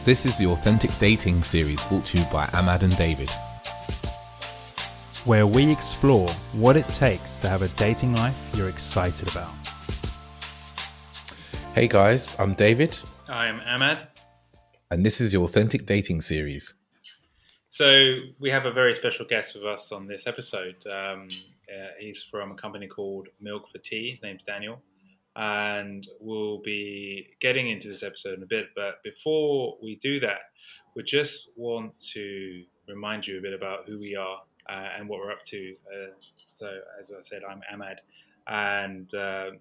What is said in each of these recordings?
This is the Authentic Dating series brought to you by Ahmad and David, where we explore what it takes to have a dating life you're excited about. Hey guys, I'm David. I'm Ahmad. And this is the Authentic Dating series. So we have a very special guest with us on this episode. He's from a company called Milk for Tea. His name's Daniel. And we'll be getting into this episode in a bit. But before we do that, we just want to remind you a bit about who we are and what we're up to. So as I said, I'm Ahmad. And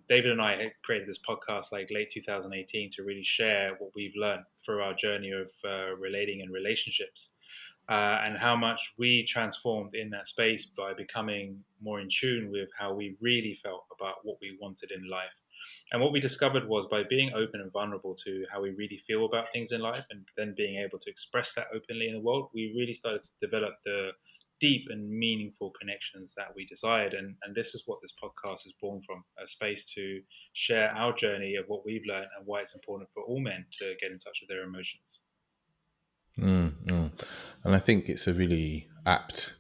David and I created this podcast like late 2018 to really share what we've learned through our journey of relating and relationships. And how much we transformed in that space by becoming more in tune with how we really felt about what we wanted in life. And what we discovered was by being open and vulnerable to how we really feel about things in life and then being able to express that openly in the world, we really started to develop the deep and meaningful connections that we desired. And this is what this podcast is born from, a space to share our journey of what we've learned and why it's important for all men to get in touch with their emotions. And I think it's a really apt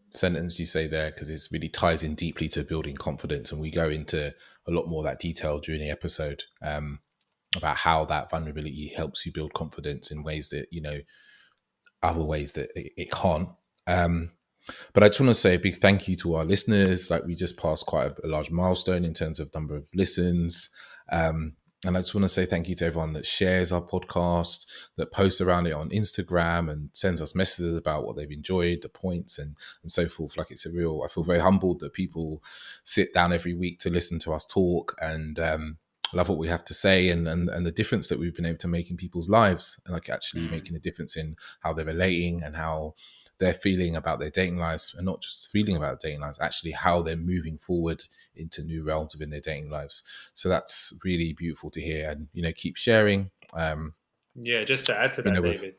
sentence you say there, because it really ties in deeply to building confidence, and we go into a lot more of that detail during the episode about how that vulnerability helps you build confidence in ways that, you know, other ways that it can't. But I just want to say a big thank you to our listeners. Like, we just passed quite a large milestone in terms of number of listens. And I just want to say thank you to everyone that shares our podcast, that posts around it on Instagram and sends us messages about what they've enjoyed, the points and so forth. Like, it's I feel very humbled that people sit down every week to listen to us talk and love what we have to say and the difference that we've been able to make in people's lives, and like actually making a difference in how they're relating and how they're feeling about their dating lives, and not just feeling about dating lives, actually how they're moving forward into new realms within their dating lives. So that's really beautiful to hear, and, you know, keep sharing. Yeah, just to add to that, David,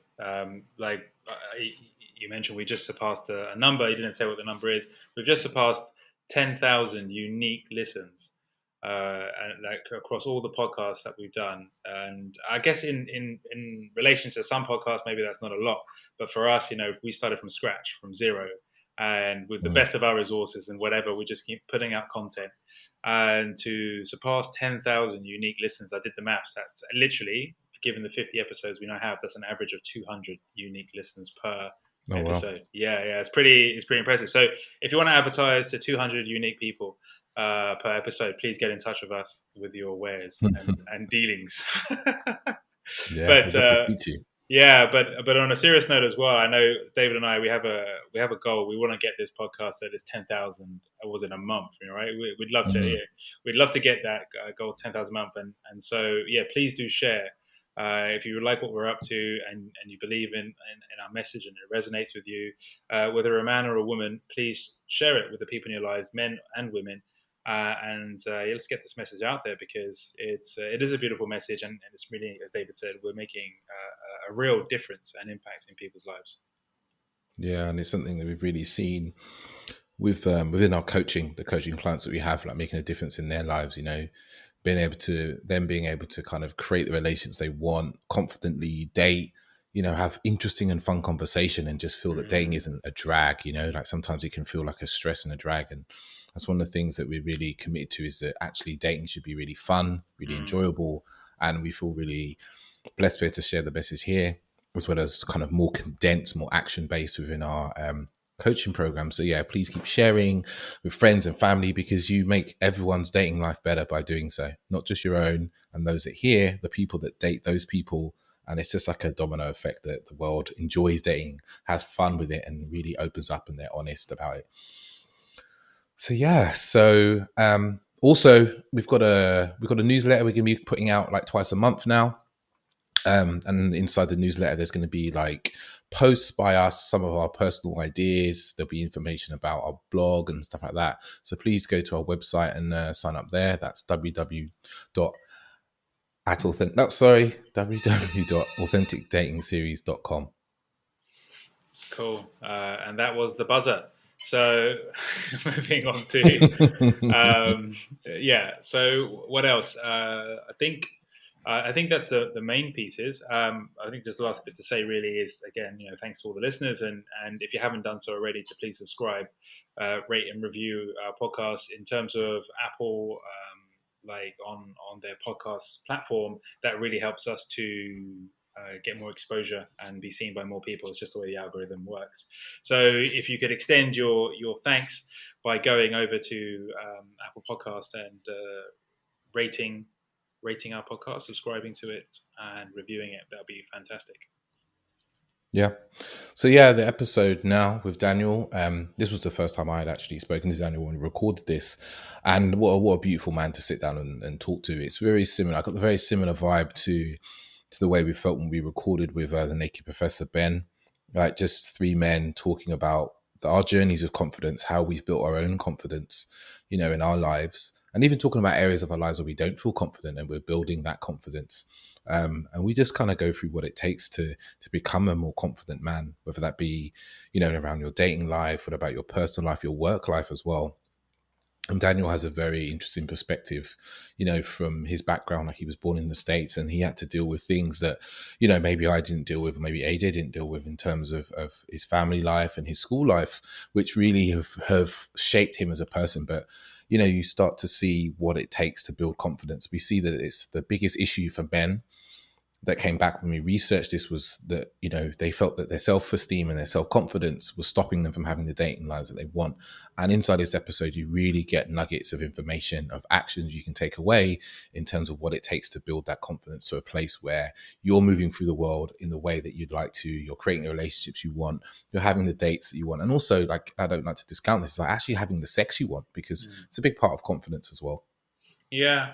you mentioned we just surpassed a number. You didn't say what the number is. We've just surpassed 10,000 unique listens. And like across all the podcasts that we've done. And I guess in relation to some podcasts, maybe that's not a lot, but for us, you know, we started from scratch, from zero, and with the best of our resources and whatever, we just keep putting out content. And to surpass 10,000 unique listens, I did the maths. That's literally, given the 50 episodes we now have, that's an average of 200 unique listens per episode. Wow. Yeah, it's pretty impressive. So if you want to advertise to 200 unique people per episode, please get in touch with us with your wares and dealings. But on a serious note as well, I know David and I, we have a goal. We want to get this podcast at least 10,000. Was in a month, right? We'd love to get that goal to 10,000 a month, and so please do share. If you like what we're up to and you believe in our message and it resonates with you, whether a man or a woman, please share it with the people in your lives, men and women. Let's get this message out there, because it is a beautiful message, and it's really, as David said, we're making a real difference and impact in people's lives. Yeah, and it's something that we've really seen with within our coaching, the coaching clients that we have, like making a difference in their lives. You know, being able to kind of create the relationships they want, confidently date, you know, have interesting and fun conversation, and just feel that dating isn't a drag. You know, like sometimes it can feel like a stress and a drag, and that's one of the things that we're really committed to, is that actually dating should be really fun, really enjoyable, and we feel really blessed to be able to share the message here, as well as kind of more condensed, more action-based within our coaching program. So yeah, please keep sharing with friends and family, because you make everyone's dating life better by doing so, not just your own and those that hear, the people that date those people. And it's just like a domino effect that the world enjoys dating, has fun with it, and really opens up and they're honest about it. So yeah, also we've got a newsletter we're going to be putting out like twice a month now. And inside the newsletter, there's going to be like posts by us, some of our personal ideas. There'll be information about our blog and stuff like that. So please go to our website and sign up there. That's www.authenticdatingseries.com. Cool. And that was the buzzer. So moving on to, so what else? I think I think that's the main pieces. I think just the last bit to say really is, again, thanks to all the listeners, and if you haven't done so already, to please subscribe, rate and review our podcast. In terms of Apple, like on their podcast platform, that really helps us to get more exposure and be seen by more people. It's just the way the algorithm works. So if you could extend your thanks by going over to Apple Podcast and rating our podcast, subscribing to it, and reviewing it, that'll be fantastic. Yeah. So yeah, the episode now with Daniel. This was the first time I had actually spoken to Daniel when we recorded this, and what a beautiful man to sit down and talk to. It's very similar. I got the very similar vibe to the way we felt when we recorded with the Naked Professor Ben. Like just three men talking about our journeys of confidence, how we've built our own confidence, in our lives, and even talking about areas of our lives where we don't feel confident and we're building that confidence. And we just kind of go through what it takes to become a more confident man, whether that be, around your dating life, what about your personal life, your work life as well. And Daniel has a very interesting perspective, from his background. Like he was born in the States and he had to deal with things that, maybe I didn't deal with, or maybe AJ didn't deal with in terms of his family life and his school life, which really have shaped him as a person. But, you start to see what it takes to build confidence. We see that it's the biggest issue for men that came back when we researched this was that, they felt that their self-esteem and their self-confidence was stopping them from having the dating lives that they want. And inside this episode, you really get nuggets of information, of actions you can take away in terms of what it takes to build that confidence to a place where you're moving through the world in the way that you'd like to, you're creating the relationships you want, you're having the dates that you want. And also, like, I don't like to discount this, like actually having the sex you want, because it's a big part of confidence as well. Yeah,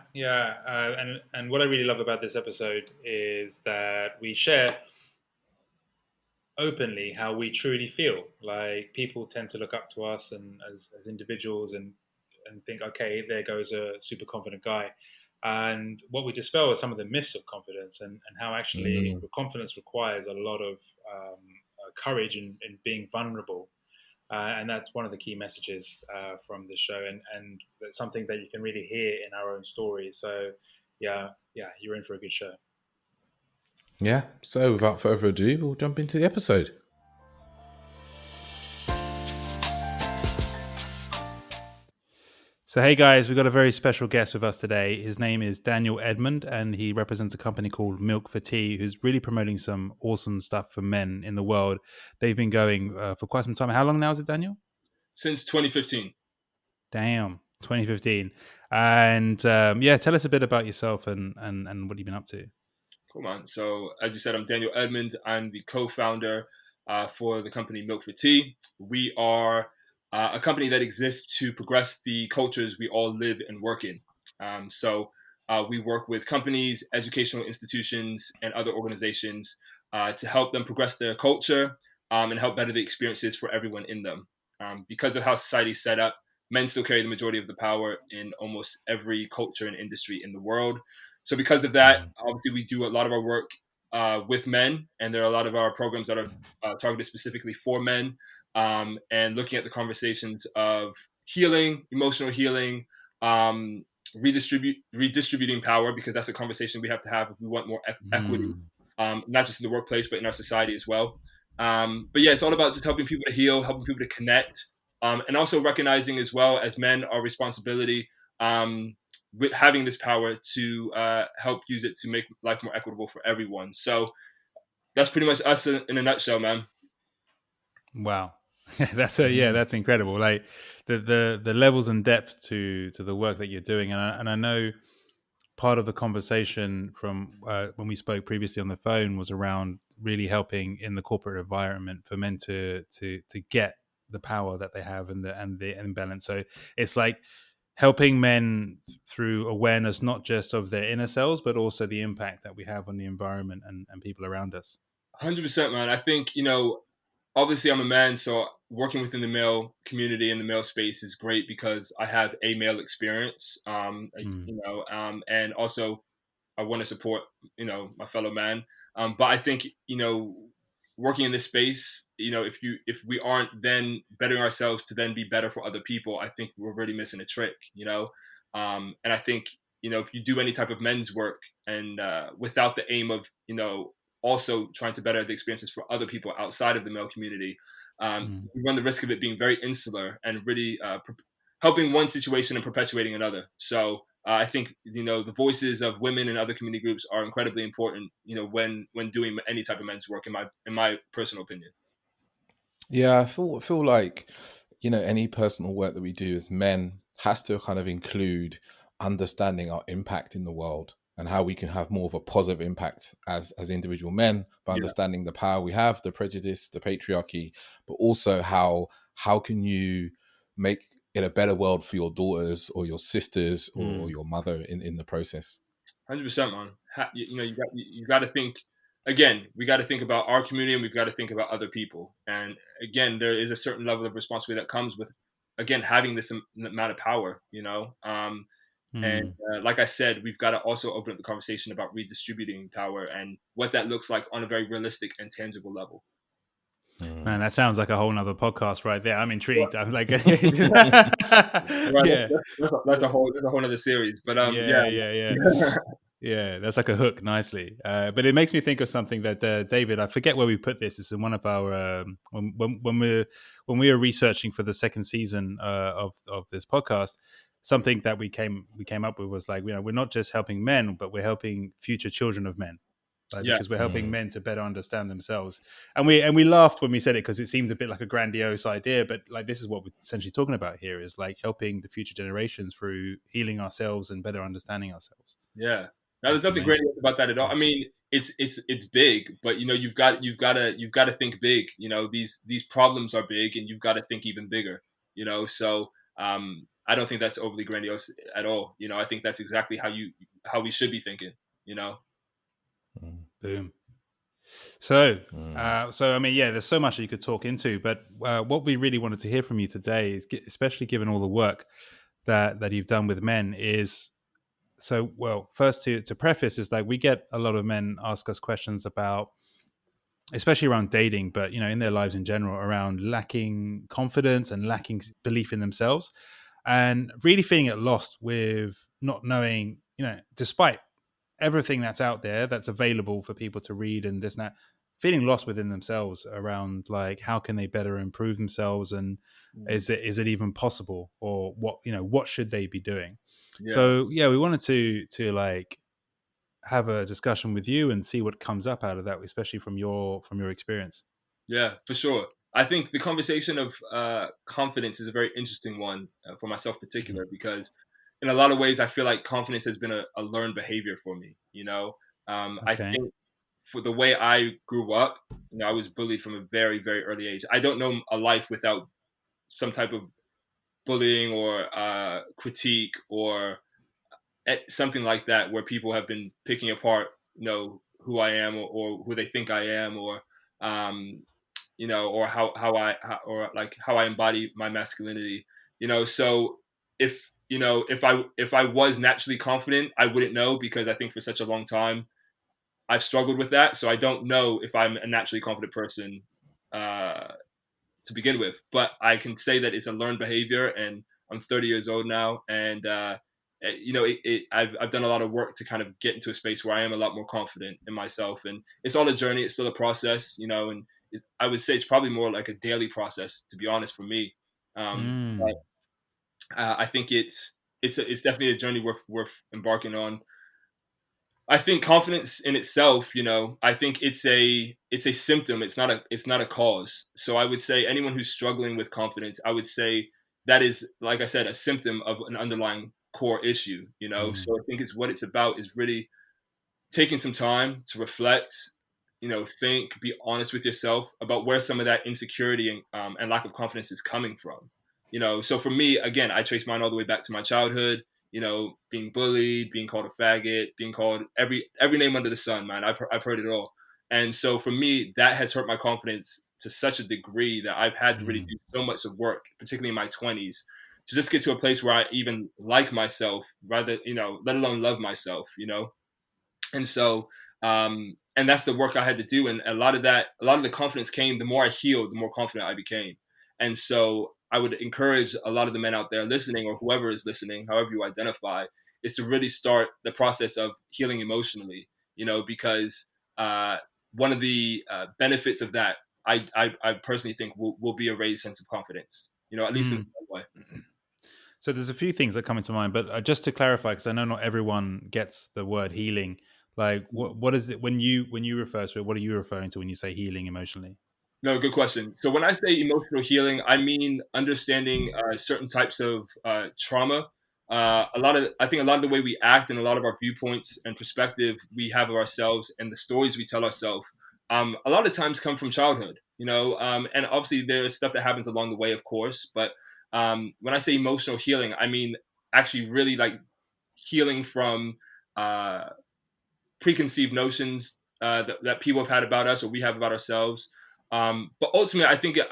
and what I really love about this episode is that we share openly how we truly feel. Like people tend to look up to us and as individuals and think, okay, there goes a super confident guy. And what we dispel is some of the myths of confidence and how actually confidence requires a lot of courage in being vulnerable. And that's one of the key messages from the show, and that's something that you can really hear in our own stories. So, yeah, you're in for a good show. Yeah. So, without further ado, we'll jump into the episode. So, hey guys, we've got a very special guest with us today. His name is Daniel Edmund, and he represents a company called Milk for Tea, who's really promoting some awesome stuff for men in the world. They've been going for quite some time. How long now is it, Daniel? Since 2015. Damn, 2015. And tell us a bit about yourself and what you've been up to. Cool, man. So, as you said, I'm Daniel Edmund. I'm the co-founder for the company Milk for Tea. We are a company that exists to progress the cultures we all live and work in. We work with companies, educational institutions, and other organizations to help them progress their culture and help better the experiences for everyone in them. Because of how society is set up, men still carry the majority of the power in almost every culture and industry in the world. So because of that, obviously we do a lot of our work with men, and there are a lot of our programs that are targeted specifically for men, and looking at the conversations of healing, emotional healing, redistributing power, because that's a conversation we have to have if we want more equity, not just in the workplace, but in our society as well. But yeah, it's all about just helping people to heal, helping people to connect, and also recognizing as well as men our responsibility with having this power to help use it to make life more equitable for everyone. So that's pretty much us in a nutshell, man. Wow. That's incredible. Like the levels and depth to the work that you're doing. And I know part of the conversation from when we spoke previously on the phone was around really helping in the corporate environment for men to get the power that they have and the imbalance. So it's like helping men through awareness, not just of their inner selves, but also the impact that we have on the environment and people around us. 100%, man. I think, obviously I'm a man, so working within the male community and the male space is great because I have a male experience, and also I want to support, my fellow man. But I think, working in this space, if we aren't then bettering ourselves to then be better for other people, I think we're really missing a trick, and I think if you do any type of men's work and without the aim of, also trying to better the experiences for other people outside of the male community, you run the risk of it being very insular and really helping one situation and perpetuating another. So I think, the voices of women and other community groups are incredibly important, when doing any type of men's work, in my personal opinion. Yeah, I feel like, any personal work that we do as men has to kind of include understanding our impact in the world and how we can have more of a positive impact as individual men by Yeah. understanding the power we have, the prejudice, the patriarchy, but also how can you make it a better world for your daughters or your sisters or your mother in the process. 100%, man. You got to think, again, we got to think about our community, and we've got to think about other people. And again, there is a certain level of responsibility that comes with, again, having this amount of power, and like I said, we've got to also open up the conversation about redistributing power and what that looks like on a very realistic and tangible level. Man, that sounds like a whole nother podcast right there. I'm intrigued. I'm like, Right, yeah, that's a whole other series. But yeah, that's like a hook nicely. But it makes me think of something that David, I forget where we put this. It's in one of our when we were researching for the second season of this podcast. Something that we came up with was like, we're not just helping men, but we're helping future children of men. Because we're helping men to better understand themselves, and we laughed when we said it because it seemed a bit like a grandiose idea, but like this is what we're essentially talking about here, is like helping the future generations through healing ourselves and better understanding ourselves. Yeah, now there's nothing grandiose about that at all. I mean, it's big, but you've got to think big. These problems are big, and you've got to think even bigger. So I don't think that's overly grandiose at all. I think that's exactly how we should be thinking. Boom. So I mean, there's so much that you could talk into, but what we really wanted to hear from you today is, especially given all the work that you've done with men, is first to preface is like we get a lot of men ask us questions about, especially around dating, but in their lives in general, around lacking confidence and lacking belief in themselves, and really feeling at lost with not knowing, despite everything that's out there that's available for people to read and this and that, feeling lost within themselves around like how can they better improve themselves, and is it even possible, or what should they be doing? So we wanted to like have a discussion with you and see what comes up out of that, especially from your experience. Yeah, for sure. I think the conversation of confidence is a very interesting one for myself in particular, because in a lot of ways, I feel like confidence has been a learned behavior for me. I think for the way I grew up, I was bullied from a very, very early age. I don't know a life without some type of bullying or critique or something like that, where people have been picking apart, who I am, or who they think I am, or or how I embody my masculinity. So if I was naturally confident, I wouldn't know, because I think for such a long time I've struggled with that. So I don't know if I'm a naturally confident person to begin with, but I can say that it's a learned behavior, and I'm 30 years old now, and I've done a lot of work to kind of get into a space where I am a lot more confident in myself, and it's all a journey. It's still a process, and I would say it's probably more like a daily process, to be honest, for me. But I think it's definitely a journey worth embarking on. I think confidence in itself, I think it's a symptom. It's not a cause. So I would say anyone who's struggling with confidence, I would say that is, like I said, a symptom of an underlying core issue. So I think what it's about is really taking some time to reflect, think, be honest with yourself about where some of that insecurity and lack of confidence is coming from. So for me, again, I trace mine all the way back to my childhood. Being bullied, being called a faggot, being called every name under the sun, man. I've heard it all. And so for me, that has hurt my confidence to such a degree that I've had to really do so much of work, particularly in my 20s, to just get to a place where I even like myself, rather, let alone love myself, And so, and that's the work I had to do. And a lot of the confidence came, the more I healed, the more confident I became. And so I would encourage a lot of the men out there listening, or whoever is listening, however you identify, is to really start the process of healing emotionally, because one of the benefits of that, I personally think will be a raised sense of confidence, at least in that way. So there's a few things that come into mind, but just to clarify, because I know not everyone gets the word healing. Like, what is it when you refer to it? What are you referring to when you say healing emotionally? No, good question. So when I say emotional healing, I mean understanding certain types of trauma. I think a lot of the way we act and a lot of our viewpoints and perspective we have of ourselves and the stories we tell ourselves, a lot of times come from childhood, and obviously there's stuff that happens along the way, of course. But when I say emotional healing, I mean actually really like healing from preconceived notions that people have had about us or we have about ourselves. But ultimately,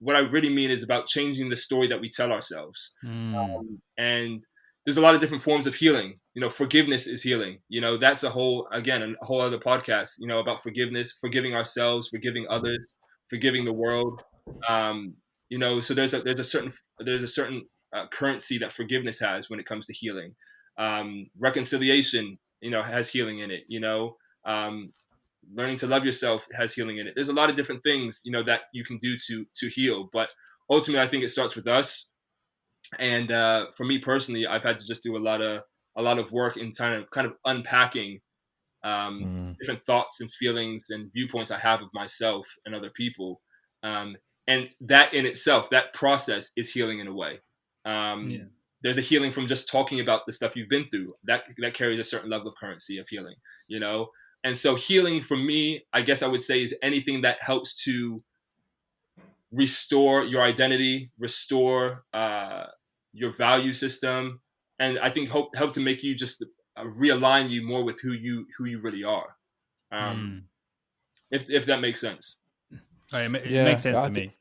what I really mean is about changing the story that we tell ourselves. And there's a lot of different forms of healing. Forgiveness is healing. That's a whole other podcast. About forgiveness, forgiving ourselves, forgiving others, forgiving the world. So there's a certain currency that forgiveness has when it comes to healing. Reconciliation, has healing in it. Learning to love yourself has healing in it. There's a lot of different things, that you can do to heal. But ultimately, I think it starts with us. And for me personally, I've had to just do a lot of work in kind of unpacking different thoughts and feelings and viewpoints I have of myself and other people. And that in itself, that process is healing in a way. There's a healing from just talking about the stuff you've been through. That carries a certain level of currency of healing, And so healing for me, I guess I would say, is anything that helps to restore your identity, restore your value system, and I think help to make you just realign you more with who you really are. If that makes sense. It makes sense to me.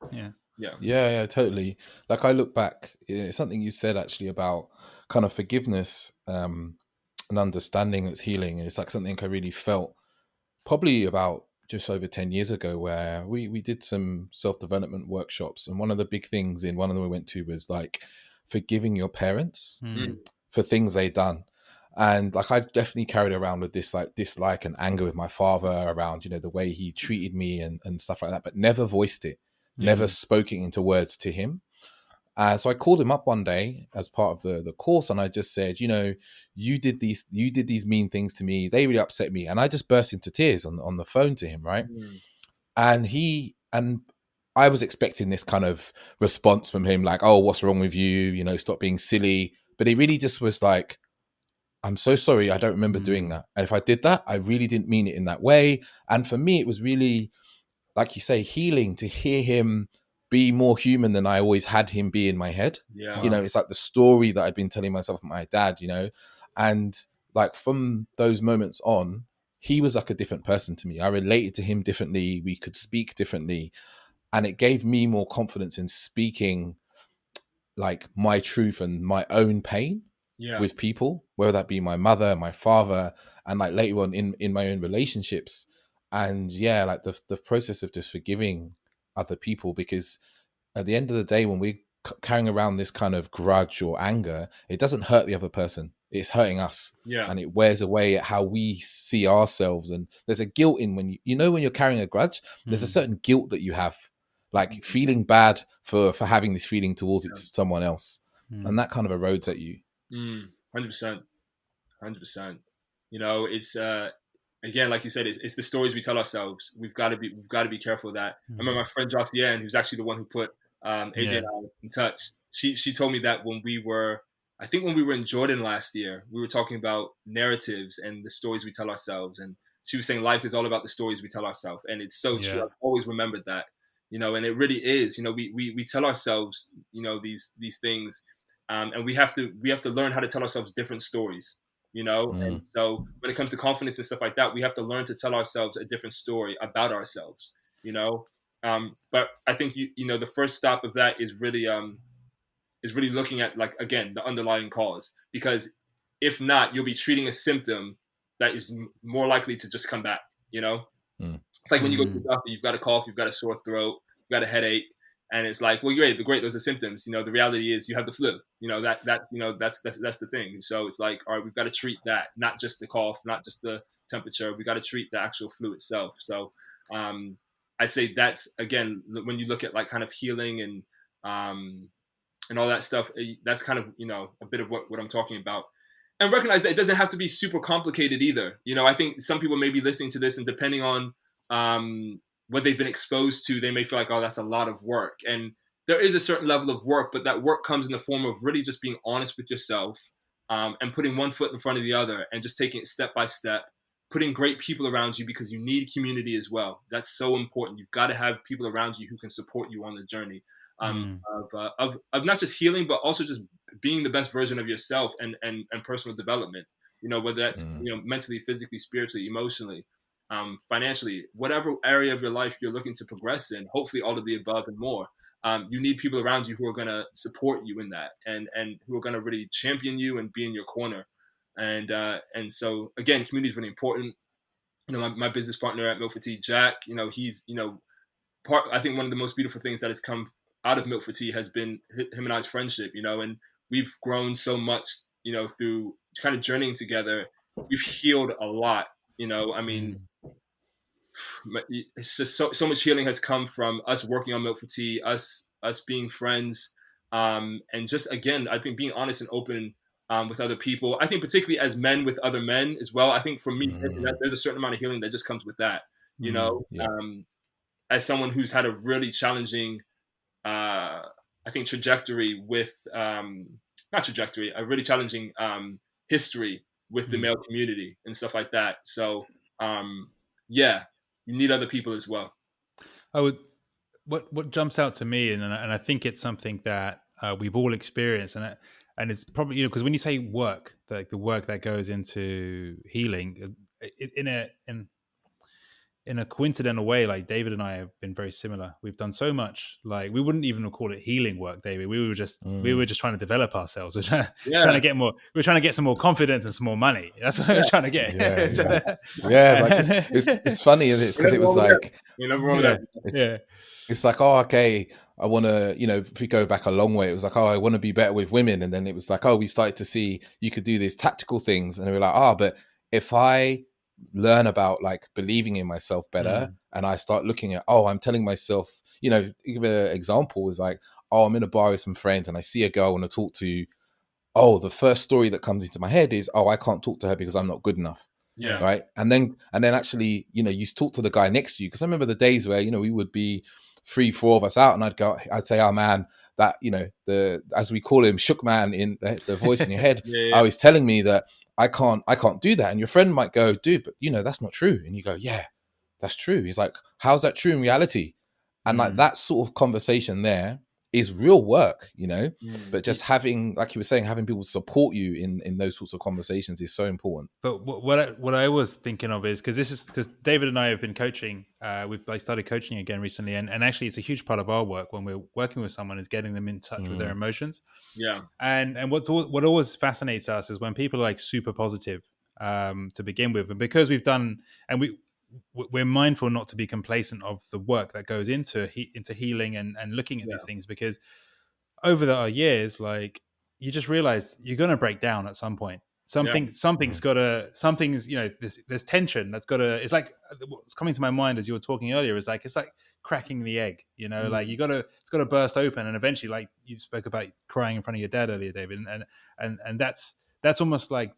Yeah, totally. Like I look back, it's something you said actually about kind of forgiveness and understanding that's healing. And it's like something I really felt probably about just over 10 years ago, where we did some self-development workshops. And one of the big things in one of them we went to was like forgiving your parents for things they'd done. And like I definitely carried around with this like dislike and anger with my father around, the way he treated me and stuff like that, but never voiced it, never spoke it into words to him. So I called him up one day as part of the course, and I just said, you did these mean things to me. They really upset me. And I just burst into tears on the phone to him, right? And I was expecting this kind of response from him, like, oh, what's wrong with you? Stop being silly. But he really just was like, I'm so sorry, I don't remember doing that. And if I did that, I really didn't mean it in that way. And for me, it was really, like you say, healing to hear him be more human than I always had him be in my head. It's like the story that I'd been telling myself, my dad, and like from those moments on, he was like a different person to me. I related to him differently. We could speak differently. And it gave me more confidence in speaking like my truth and my own pain with people, whether that be my mother, my father, and like later on in my own relationships. And like the process of just forgiving other people, because at the end of the day, when we're carrying around this kind of grudge or anger, it doesn't hurt the other person, it's hurting us. And it wears away at how we see ourselves. And there's a guilt in when when you're carrying a grudge, there's a certain guilt that you have, like feeling bad for having this feeling towards someone else. And that kind of erodes at you. 100%. It's again, like you said, it's the stories we tell ourselves. We've got to be careful of that. I remember my friend Josiane, who's actually the one who put AJ and I in touch. She told me that when we were in Jordan last year, we were talking about narratives and the stories we tell ourselves, and she was saying life is all about the stories we tell ourselves, and it's so true. I've always remembered that, and it really is. We tell ourselves, these things. And we have to learn how to tell ourselves different stories, And so when it comes to confidence and stuff like that, we have to learn to tell ourselves a different story about ourselves, But I think the first stop of that is really looking at, like, again, the underlying cause, because if not, you'll be treating a symptom that is more likely to just come back. It's like when you go to the doctor, you've got a cough, you've got a sore throat, you've got a headache. And it's like, well, great, those are symptoms. The reality is you have the flu. That's the thing. And so it's like, all right, we've got to treat that, not just the cough, not just the temperature. We got to treat the actual flu itself. So I say that's, again, when you look at like kind of healing and all that stuff, that's kind of, a bit of what I'm talking about. And recognize that it doesn't have to be super complicated either. I think some people may be listening to this, and depending on what they've been exposed to, they may feel like, oh, that's a lot of work. And there is a certain level of work, but that work comes in the form of really just being honest with yourself, and putting one foot in front of the other, and just taking it step by step, putting great people around you, because you need community as well. That's so important. You've got to have people around you who can support you on the journey of not just healing, but also just being the best version of yourself, and personal development, whether that's, mentally, physically, spiritually, emotionally, financially, whatever area of your life you're looking to progress in, hopefully all of the above and more. You need people around you who are going to support you in that, and who are going to really champion you and be in your corner. And so again, community is really important. My business partner at Milk for Tea, Jack, he's, I think one of the most beautiful things that has come out of Milk for Tea has been him and I's friendship, and we've grown so much, through kind of journeying together. We've healed a lot, I mean, it's just so much healing has come from us working on Milk for Tea, us being friends, and just, again, I think being honest and open with other people. I think particularly as men with other men as well. I think for me, there's a certain amount of healing that just comes with that, as someone who's had a really challenging, I think, trajectory with, not trajectory, a really challenging history with the male community and stuff like that. So, yeah, you need other people as well. What jumps out to me, and I think it's something that we've all experienced, and it's probably, because when you say work, the work that goes into healing, in a coincidental way, like David and I have been very similar. We've done so much, like we wouldn't even call it healing work, David. We were just trying to develop ourselves. We're trying to get more. We're trying to get some more confidence and some more money. That's what we're trying to get. Like it's funny, and it's because it was like, it's like, oh, okay, I want to, if we go back a long way, it was like, oh, I want to be better with women, and then it was like, oh, we started to see you could do these tactical things, and we were like, oh, but if I learn about like believing in myself better, and I start looking at, oh, I'm telling myself, give an example is like, oh, I'm in a bar with some friends and I see a girl I want to talk to. Oh, the first story that comes into my head is, oh, I can't talk to her because I'm not good enough. Right. And then actually, you talk to the guy next to you. Because I remember the days where, we would be 3-4 of us out, and I'd say, oh man, that, the, as we call him, shook man in the voice in your head. I was telling me that I can't do that. And your friend might go, dude, but that's not true. And you go, yeah, that's true. He's like, how's that true in reality? And like that sort of conversation there is real work, but just having, like you were saying, having people support you in those sorts of conversations is so important. But what I was thinking of is, because David and I have been coaching, we've started coaching again recently, and actually it's a huge part of our work when we're working with someone is getting them in touch with their emotions. And what always fascinates us is when people are like super positive to begin with, and because we've done, and we're mindful not to be complacent of the work that goes into healing and looking at these things, because over the years, like, you just realize you're going to break down at some point. Something's there's tension that's it's like what's coming to my mind as you were talking earlier is like, it's like cracking the egg, like it's got to burst open, and eventually, like you spoke about crying in front of your dad earlier, David, and that's almost like,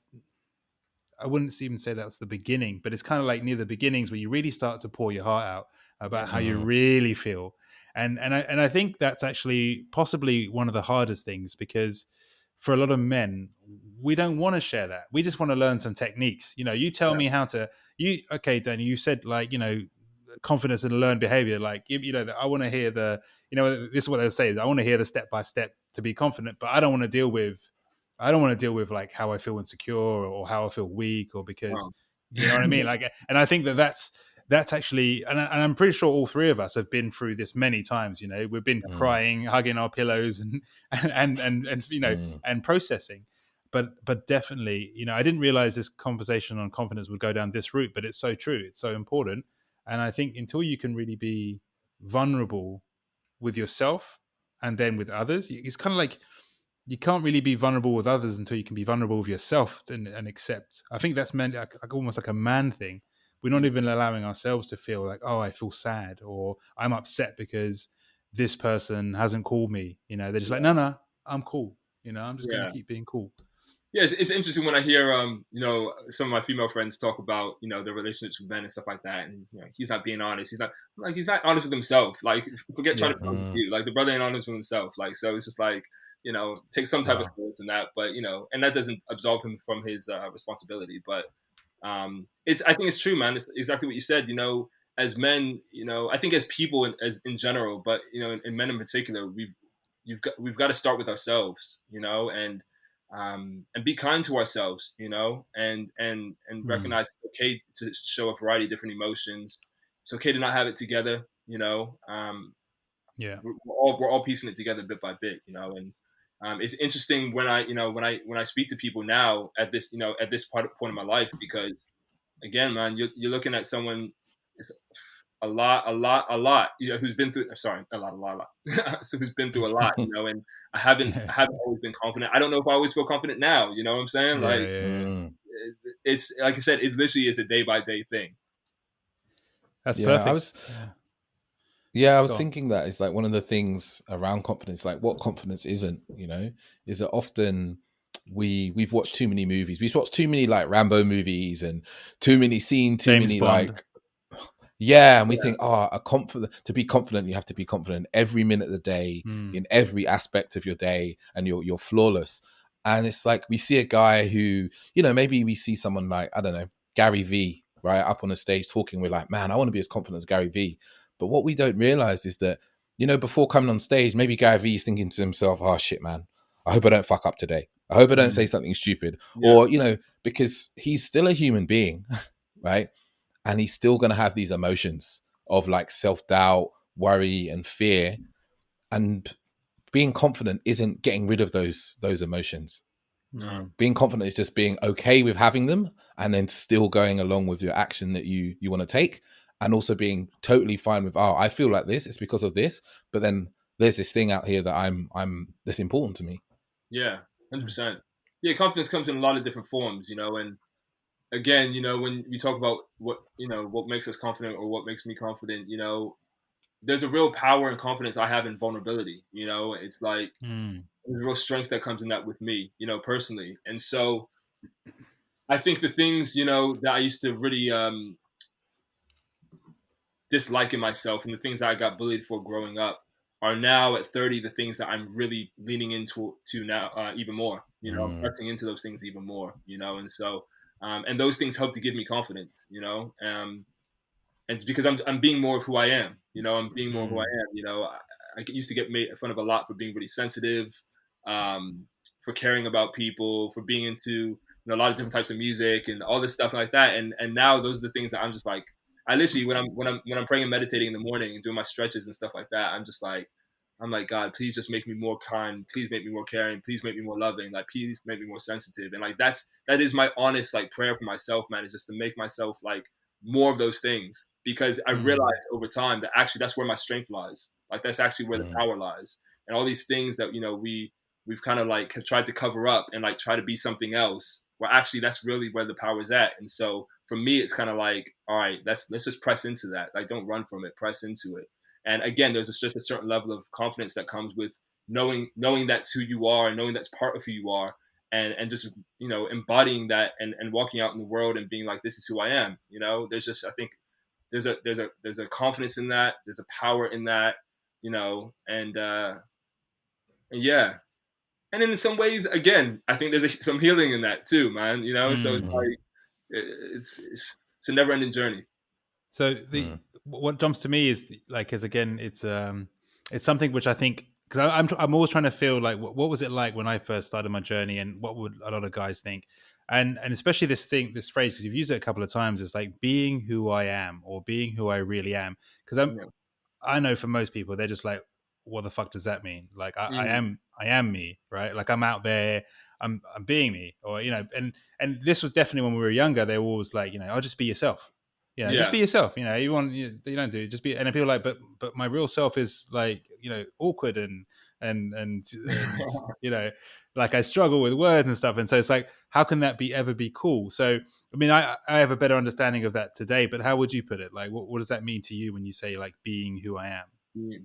I wouldn't even say that's the beginning, but it's kind of like near the beginnings where you really start to pour your heart out about how you really feel. And I think that's actually possibly one of the hardest things, because for a lot of men, we don't want to share that. We just want to learn some techniques. You tell me how to, okay, Danny, you said like, confidence and learned behavior. Like, I want to hear this is what they say. I want to hear the step-by-step to be confident, but I don't want to deal with like how I feel insecure or how I feel weak, or because, you know what I mean? Like, and I think that's actually, and I'm pretty sure all three of us have been through this many times. We've been crying, hugging our pillows, and processing. But definitely, I didn't realize this conversation on confidence would go down this route, but it's so true. It's so important. And I think until you can really be vulnerable with yourself and then with others. It's kind of like you can't really be vulnerable with others until you can be vulnerable with yourself and accept. I think that's meant like almost like a man thing. We're not even allowing ourselves to feel like, oh, I feel sad or I'm upset because this person hasn't called me. You know, they're just like, no, I'm cool. You know, I'm just going to keep being cool. Yeah, it's interesting when I hear, some of my female friends talk about, their relationships with men and stuff like that, and he's not being honest. He's not honest with himself. Like, forget trying to be honest with you. Like, the brother ain't honest with himself. Like, so it's just like, take some type of stance in that, but and that doesn't absolve him from his responsibility. But I think it's true, man. It's exactly what you said. As men, I think as people as in general, but in men in particular, we've got to start with ourselves, and be kind to ourselves, and recognize it's okay to show a variety of different emotions. It's okay to not have it together, Yeah, we're all piecing it together bit by bit, and it's interesting when I speak to people now at this point in my life, because again, man, you're looking at someone a lot, who's been through, sorry, a lot, so who's been through a lot, and I haven't always been confident. I don't know if I always feel confident now, you know what I'm saying? It's like I said, it literally is a day by day thing. That's perfect. I was thinking that it's like one of the things around confidence, like what confidence isn't, is that often we've watched too many movies. We've watched too many like Rambo movies and too many James Bond. like, and we think, to be confident, you have to be confident every minute of the day, in every aspect of your day, and you're flawless. And it's like we see a guy who, maybe we see someone like, I don't know, Gary V, right, up on the stage talking. We're like, man, I want to be as confident as Gary V. But what we don't realize is that, before coming on stage, maybe Gary V is thinking to himself, oh shit, man, I hope I don't fuck up today. I hope I don't say something stupid. Or, because he's still a human being, right? And he's still going to have these emotions of like self-doubt, worry, and fear. And being confident isn't getting rid of those emotions. No. Being confident is just being okay with having them, and then still going along with your action that you want to take, and also being totally fine with, I feel like this, it's because of this, but then there's this thing out here that I'm that's important to me. Yeah, 100%. Yeah, confidence comes in a lot of different forms, and again, when we talk about what makes us confident or what makes me confident, there's a real power and confidence I have in vulnerability. It's like there's a real strength that comes in that with me, personally. And so I think the things, that I used to really dislike in myself, and the things that I got bullied for growing up, are now at 30 the things that I'm really leaning into now even more, pressing into those things even more, and so and those things help to give me confidence, and because I'm being more of who I am, I'm being more of who I am, I used to get made fun of a lot for being really sensitive, for caring about people, for being into a lot of different types of music and all this stuff like that, and now those are the things that I'm just like, I literally when I'm praying and meditating in the morning and doing my stretches and stuff like that, I'm like, God, please just make me more kind. Please make me more caring. Please make me more loving. Like, please make me more sensitive. And like, that is my honest, like, prayer for myself, man, is just to make myself like more of those things, because I realized over time that actually that's where my strength lies. Like, that's actually where the power lies. And all these things that, we've kind of like have tried to cover up and like try to be something else, where actually that's really where the power is at. And so for me, it's kind of like, all right, let's just press into that. Like, don't run from it, press into it. And again, there's just a certain level of confidence that comes with knowing that's who you are, and knowing that's part of who you are, and just, embodying that and walking out in the world and being like, this is who I am. There's just, I think there's a confidence in that. There's a power in that, and yeah. And in some ways, again, I think there's some healing in that too, man, so it's like, it's a never ending journey. So what jumps to me is like, is again, it's something which I think, because I'm always trying to feel like what was it like when I first started my journey, and what would a lot of guys think, and especially this phrase, because you've used it a couple of times, is like being who I am, or being who I really am. Because I know for most people, they're just like, what the fuck does that mean? Like I am me, right? Like I'm out there, I'm being me, or and this was definitely when we were younger. They were always like, I'll just be yourself. You know, just Yeah. be yourself. You know, you don't do, just be. And then people are like, but my real self is like, you know, awkward and you know, like I struggle with words and stuff. And so it's like, how can that ever be cool? So I mean, I have a better understanding of that today. But how would you put it? Like, what does that mean to you when you say like being who I am?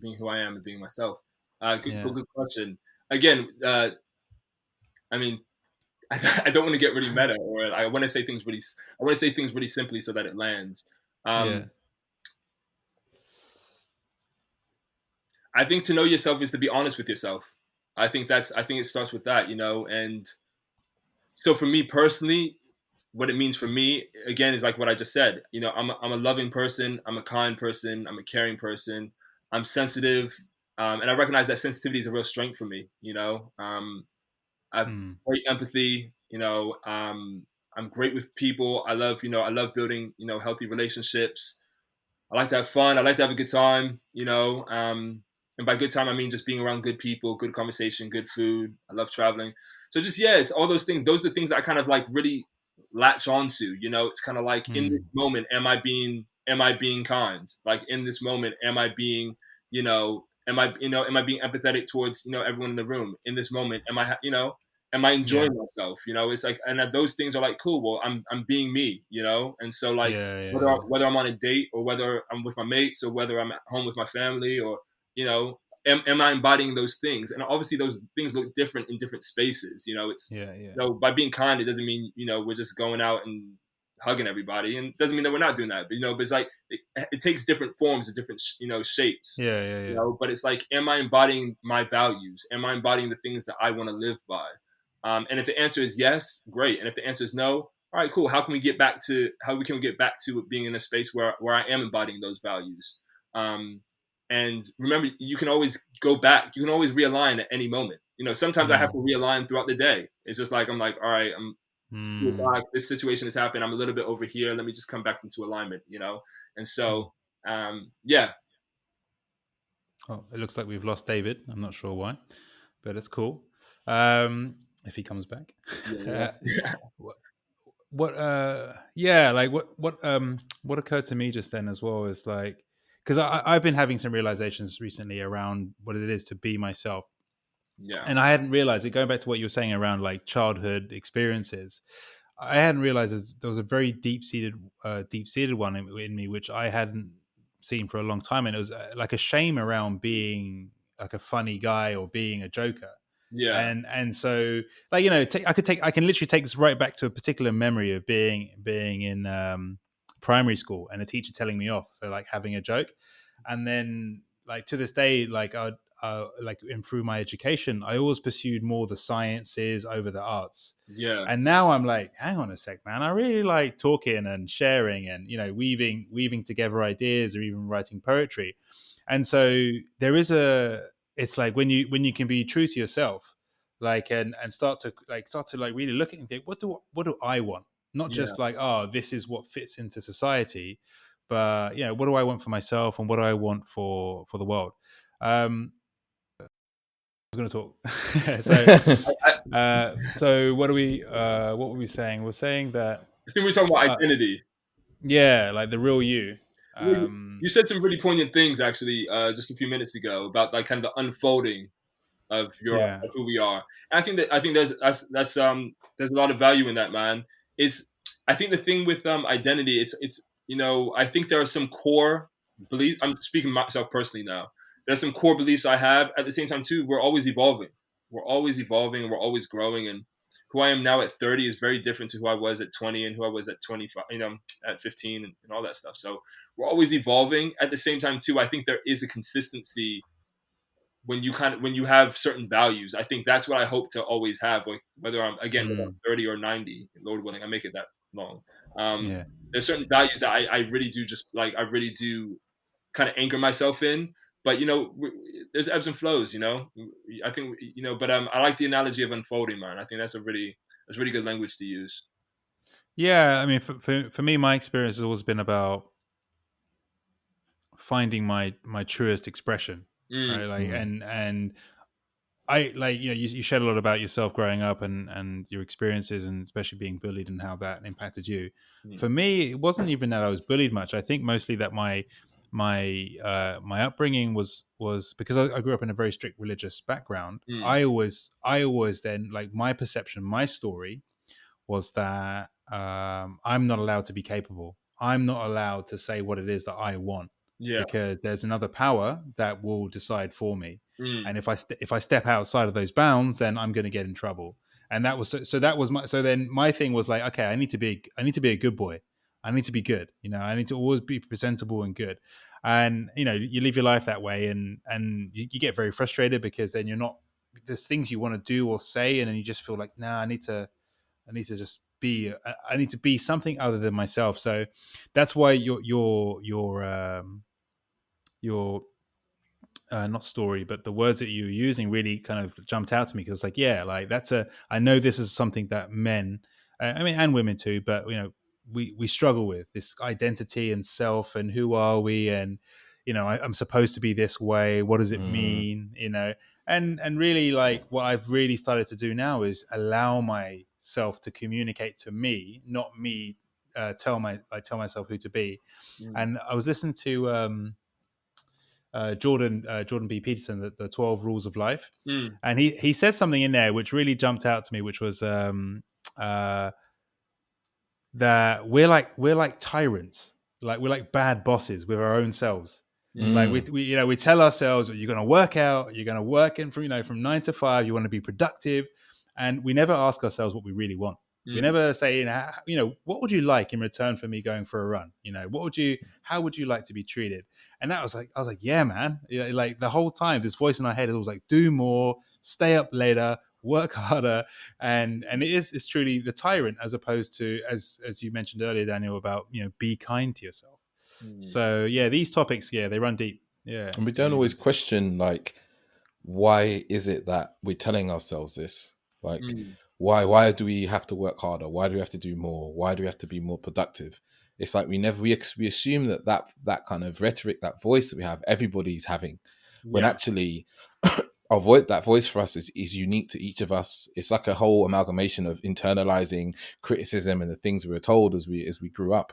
Being who I am and being myself. Yeah. Good question. Again, I mean, I don't want to get really meta, or I want to say things really. I want to say things really simply so that it lands. Yeah. I think to know yourself is to be honest with yourself. I think it starts with that, you know. And so for me personally, what it means for me again is like what I just said. You know, I'm a loving person. I'm a kind person. I'm a caring person. I'm sensitive, and I recognize that sensitivity is a real strength for me. You know, I've great empathy. You know, I'm great with people. I love building healthy relationships. I like to have fun. I like to have a good time. You know, and by good time I mean just being around good people, good conversation, good food. I love traveling. So just it's all those things. Those are the things that I kind of like really latch onto. You know, it's kind of like in this moment, am I being kind? Like in this moment, am I being am I being empathetic towards everyone in the room? In this moment, am I enjoying myself? You know, it's like, and those things are like cool. Well, I'm being me. You know, and so like whether I'm on a date or whether I'm with my mates or whether I'm at home with my family or am I embodying those things? And obviously those things look different in different spaces. You know, it's by being kind, it doesn't mean we're just going out and hugging everybody, and it doesn't mean that we're not doing that. But but it's like it takes different forms and different shapes. You know, but it's like, am I embodying my values? Am I embodying the things that I want to live by? And if the answer is yes, great. And if the answer is no, all right, cool. How can we get back to being in a space where I am embodying those values? And remember, you can always go back. You can always realign at any moment. You know, sometimes I have to realign throughout the day. It's just like, I'm like, all right, I'm 2 o'clock. This situation has happened. I'm a little bit over here. Let me just come back into alignment, you know? And so, yeah. Oh, it looks like we've lost David. I'm not sure why, but it's cool. If he comes back. Yeah. What occurred to me just then as well is like, because I've been having some realizations recently around what it is to be myself. Yeah. And I hadn't realized it, going back to what you were saying around like childhood experiences. I hadn't realized there was a very deep-seated one in me, which I hadn't seen for a long time. And it was like a shame around being like a funny guy or being a joker. Yeah. And so, like, I can literally take this right back to a particular memory of being in primary school and a teacher telling me off for like having a joke. And then like to this day, like I'd like through my education, I always pursued more the sciences over the arts. Yeah. And now I'm like, hang on a sec, man. I really like talking and sharing and, weaving together ideas or even writing poetry. And so it's like when you can be true to yourself, like, and start to really look at it and think, what do I want? Not just like, oh, this is what fits into society, but what do I want for myself and what do I want for the world? I was going to talk. So what were we saying? We're saying that I think we're talking about identity. Like the real you. You said some really poignant things actually, just a few minutes ago about like kind of the unfolding of who we are. And I think there's a lot of value in that, man. I think the thing with identity, it's I think there are some core beliefs. I'm speaking myself personally now. There's some core beliefs I have. At the same time, too, we're always evolving. We're always evolving and we're always growing. And who I am now at 30 is very different to who I was at 20 and who I was at 25, at 15 and all that stuff. So we're always evolving. At the same time, too, I think there is a consistency when you have certain values. I think that's what I hope to always have, like whether I'm 30 or 90, Lord willing, I make it that long. There's certain values that I really do kind of anchor myself in, but there's ebbs and flows, I think, but I like the analogy of unfolding, man. I think that's really good language to use. Yeah. I mean, for me, my experience has always been about finding my truest expression, right? Like, and I like, you shared a lot about yourself growing up and your experiences, and especially being bullied and how that impacted you. Mm. For me, it wasn't even that I was bullied much. I think mostly that my upbringing was because I grew up in a very strict religious background. Mm. I always then, like, my perception, my story was that I'm not allowed to be capable. I'm not allowed to say what it is that I want, Yeah. because there's another power that will decide for me. Mm. And if I step outside of those bounds, then I'm going to get in trouble. And that was so that was my so then my thing was like, okay, I need to be a good boy. I need to be good. I need to always be presentable and good. And you live your life that way, and you get very frustrated, because then you're not, there's things you want to do or say, and then you just feel like, nah, I need to just be. I need to be something other than myself. So that's why your not story, but the words that you were using really kind of jumped out to me, because, like, yeah, like I know this is something that men, I mean, and women too, but we struggle with this identity and self, and who are we, and I'm supposed to be this way. What does it Mm. mean? And really, like, what I've really started to do now is allow myself to communicate to me, not me tell myself who to be. Mm. And I was listening to Jordan B. Peterson, the 12 Rules of Life, Mm. and he said something in there which really jumped out to me, which was that we're like tyrants, like we're like bad bosses with our own selves. Like Mm. we tell ourselves, you're going to work out, you're going to work in from 9 to 5, you want to be productive, and we never ask ourselves what we really want. We Mm. never say, what would you like in return for me going for a run? How would you like to be treated? And I was like, yeah, man. Like the whole time, this voice in our head is always like, do more, stay up later, work harder, and it's truly the tyrant, as opposed to, as you mentioned earlier, Daniel, about be kind to yourself. Mm. So yeah, these topics, yeah, they run deep. Yeah, And we don't really always run deep. question, like, why is it that we're telling ourselves this? Like, Mm. why do we have to work harder? Why do we have to do more? Why do we have to be more productive? It's like we assume that kind of rhetoric, that voice that we have, everybody's having, when Yeah. actually that voice for us is unique to each of us. It's like a whole amalgamation of internalizing criticism and the things we were told as we grew up.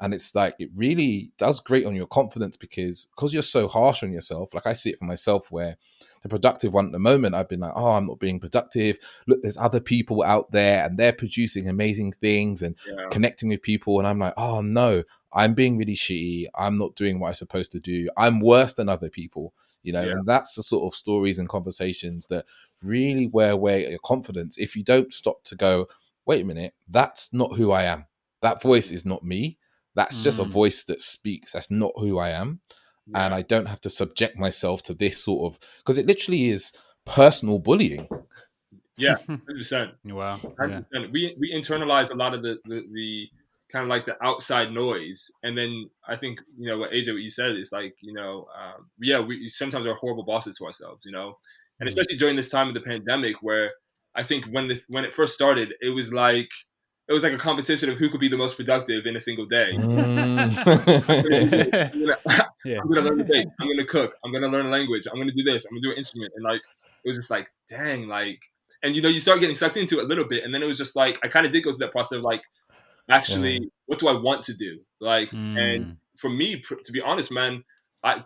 And it's like, it really does grate on your confidence, because you're so harsh on yourself. Like, I see it for myself, where the productive one at the moment, I've been like, oh, I'm not being productive. Look, there's other people out there and they're producing amazing things and Yeah. connecting with people. And I'm like, oh no, I'm being really shitty. I'm not doing what I'm supposed to do. I'm worse than other people, Yeah. and that's the sort of stories and conversations that really wear away at your confidence. If you don't stop to go, wait a minute, that's not who I am. That voice is not me. That's just a voice that speaks. That's not who I am. Yeah. And I don't have to subject myself to this sort of, because it literally is personal bullying. Yeah. 100%. Wow. 100%. Yeah. We internalize a lot of the kind of like the outside noise, and then I think what AJ, what you said is like we sometimes are horrible bosses to ourselves, and especially during this time of the pandemic, where I think when it first started, it was like a competition of who could be the most productive in a single day. I'm gonna learn to bake. I'm gonna cook. I'm gonna learn a language. I'm gonna do this. I'm gonna do an instrument. And like, it was just like, dang, like, and you start getting sucked into it a little bit, and then it was just like, I kind of did go through that process of like, actually, what do I want to do? Like, and for me, to be honest, man, I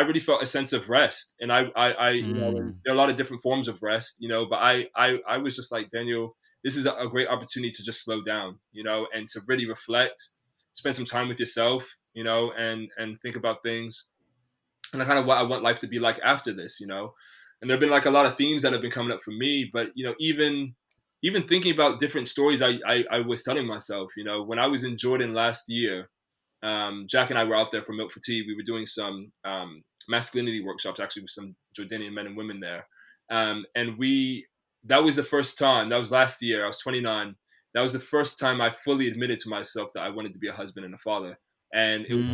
really felt a sense of rest, and I there are a lot of different forms of rest, but I was just like, Daniel, this is a great opportunity to just slow down, and to really reflect, spend some time with yourself, and think about things, and kind of what I want life to be like after this, And there've been like a lot of themes that have been coming up for me, but even thinking about different stories I was telling myself, when I was in Jordan last year, Jack and I were out there for Milk for Tea. We were doing some masculinity workshops, actually, with some Jordanian men and women there. And that was the first time, that was last year, I was 29. That was the first time I fully admitted to myself that I wanted to be a husband and a father. And it was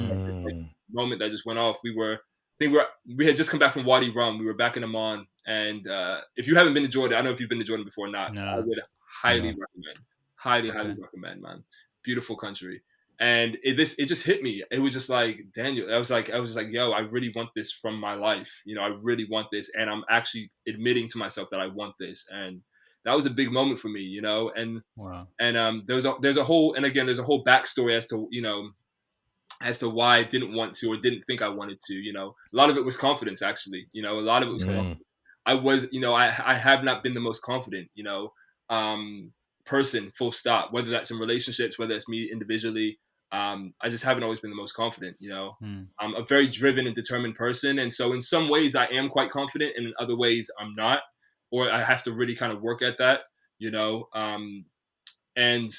like a moment that just went off. We had just come back from Wadi Rum. We were back in Amman. And if you haven't been to Jordan, I don't know if you've been to Jordan before or not. No. I would highly recommend. Highly recommend, man. Beautiful country. And it just hit me. It was just like, Daniel, I was just like, yo, I really want this from my life. You know, I really want this. And I'm actually admitting to myself that I want this. And that was a big moment for me, you know? And, Wow. and there's a whole backstory as to, you know, as to why I didn't want to or didn't think I wanted to, you know. A lot of it was confidence, actually. You know, a lot of it was I was, you know, I have not been the most confident, you know, person, full stop, whether that's in relationships, whether it's me individually. I just haven't always been the most confident, you know. I'm a very driven and determined person. And so in some ways I am quite confident, and in other ways I'm not, or I have to really kind of work at that, you know. And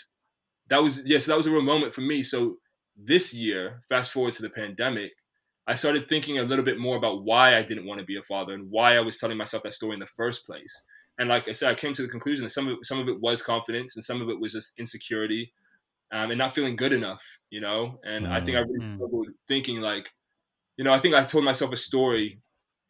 that was, so that was a real moment for me. So this year, fast forward to the pandemic, I started thinking a little bit more about why I didn't want to be a father and why I was telling myself that story in the first place. And like I said, I came to the conclusion that some of it was confidence and some of it was just insecurity, and not feeling good enough, you know. And I think I really struggled thinking like, you know, I think I told myself a story.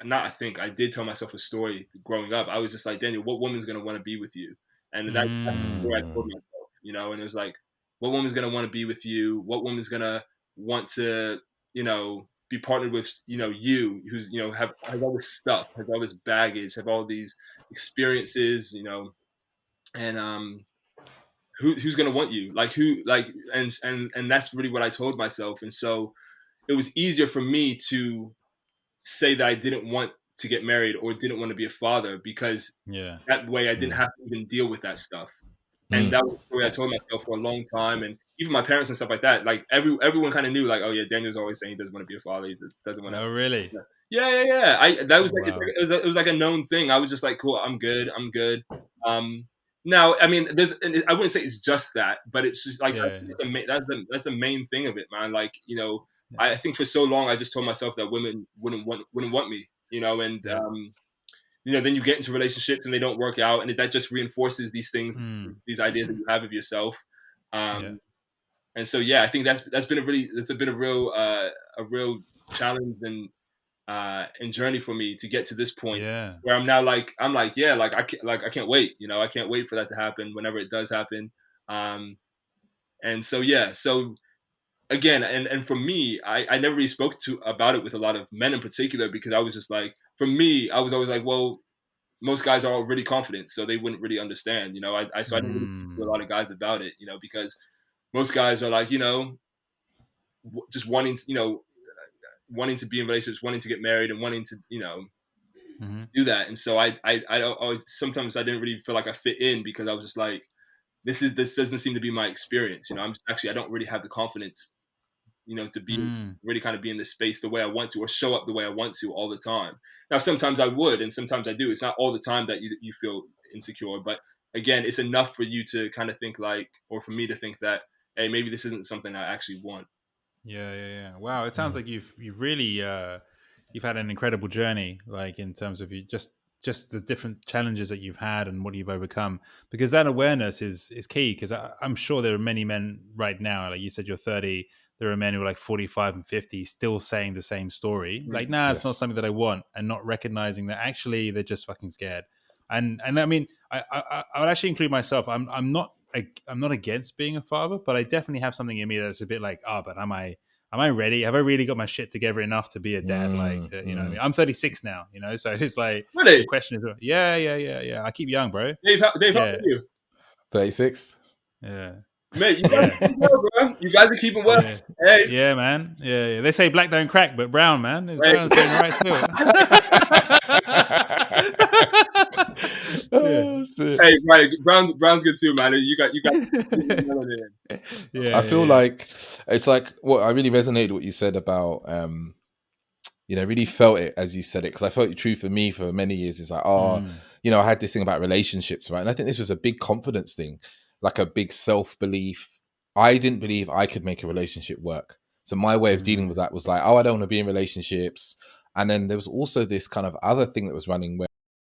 I did tell myself a story growing up. I was just like, Daniel, what woman's going to want to be with you? And that's the story I told myself, you know. And it was like, what woman's going to want to be with you? What woman's going to want to, you know, be partnered with, you know, you, who's, you know, has all this stuff, has all this baggage, have all these experiences, you know, and who's going to want you? Like who, like, and that's really what I told myself. And so it was easier for me to say that I didn't want to get married or didn't want to be a father, because that way I didn't have to even deal with that stuff. And that was the story I told myself for a long time. And even my parents and stuff like that, like everyone kind of knew, like, oh yeah, Daniel's always saying he doesn't want to be a father. He doesn't want to. Oh, really? Yeah. That was like, it was like a known thing. I was just like, cool, I'm good. Now, I mean, I wouldn't say it's just that, but it's just like, that's the main thing of it, man. Like, you know, I think for so long I just told myself that women wouldn't want me, you know, and you know, then you get into relationships and they don't work out, and that just reinforces these things, these ideas that you have of yourself. And so, I think that's been a real challenge and journey for me to get to this point where I'm now like, I can't wait, you know, I can't wait for that to happen whenever it does happen. And so, so again, and for me, I never really spoke about it with a lot of men in particular, because I was just like, for me, I was always like, well, most guys are really confident, so they wouldn't really understand, you know. I didn't really speak to a lot of guys about it, you know, because most guys are like, you know, just wanting to be in relationships, wanting to get married, and wanting to, you know, do that. And so I always, sometimes I didn't really feel like I fit in, because I was just like, this doesn't seem to be my experience, you know. I don't really have the confidence, you know, to be really kind of be in this space the way I want to, or show up the way I want to all the time. Now, sometimes I would, and sometimes I do. It's not all the time that you feel insecure, but again, it's enough for you to kind of think like, or for me to think that, hey, maybe this isn't something I actually want. Yeah. Wow. It sounds like you've really, you've had an incredible journey, like in terms of just the different challenges that you've had and what you've overcome, because that awareness is key. Because I'm sure there are many men right now, like you said, you're 30. There are men who are like 45 and 50 still saying the same story. Like, nah, it's not something that I want, and not recognizing that actually they're just fucking scared. And I mean, I would actually include myself. I'm not against being a father, but I definitely have something in me that's a bit like, but am I ready? Have I really got my shit together enough to be a dad? You know what I mean? I'm 36 now, you know, so it's like, really? The question is, yeah. I keep young, bro. Dave, how old are you? 36. Yeah. Mate, you guys are keeping well, bro. You guys are keeping well. Yeah. Hey. Yeah, man. Yeah. They say black don't crack, but brown, man. Brown's doing right still. Hey, right. Brown's good too, man. You got. I feel like it's like what I really resonated what you said about, you know, really felt it as you said it, because I felt it true for me for many years. It's like, you know, I had this thing about relationships, right? And I think this was a big confidence thing, like a big self-belief. I didn't believe I could make a relationship work. So my way of dealing with that was like, I don't want to be in relationships. And then there was also this kind of other thing that was running where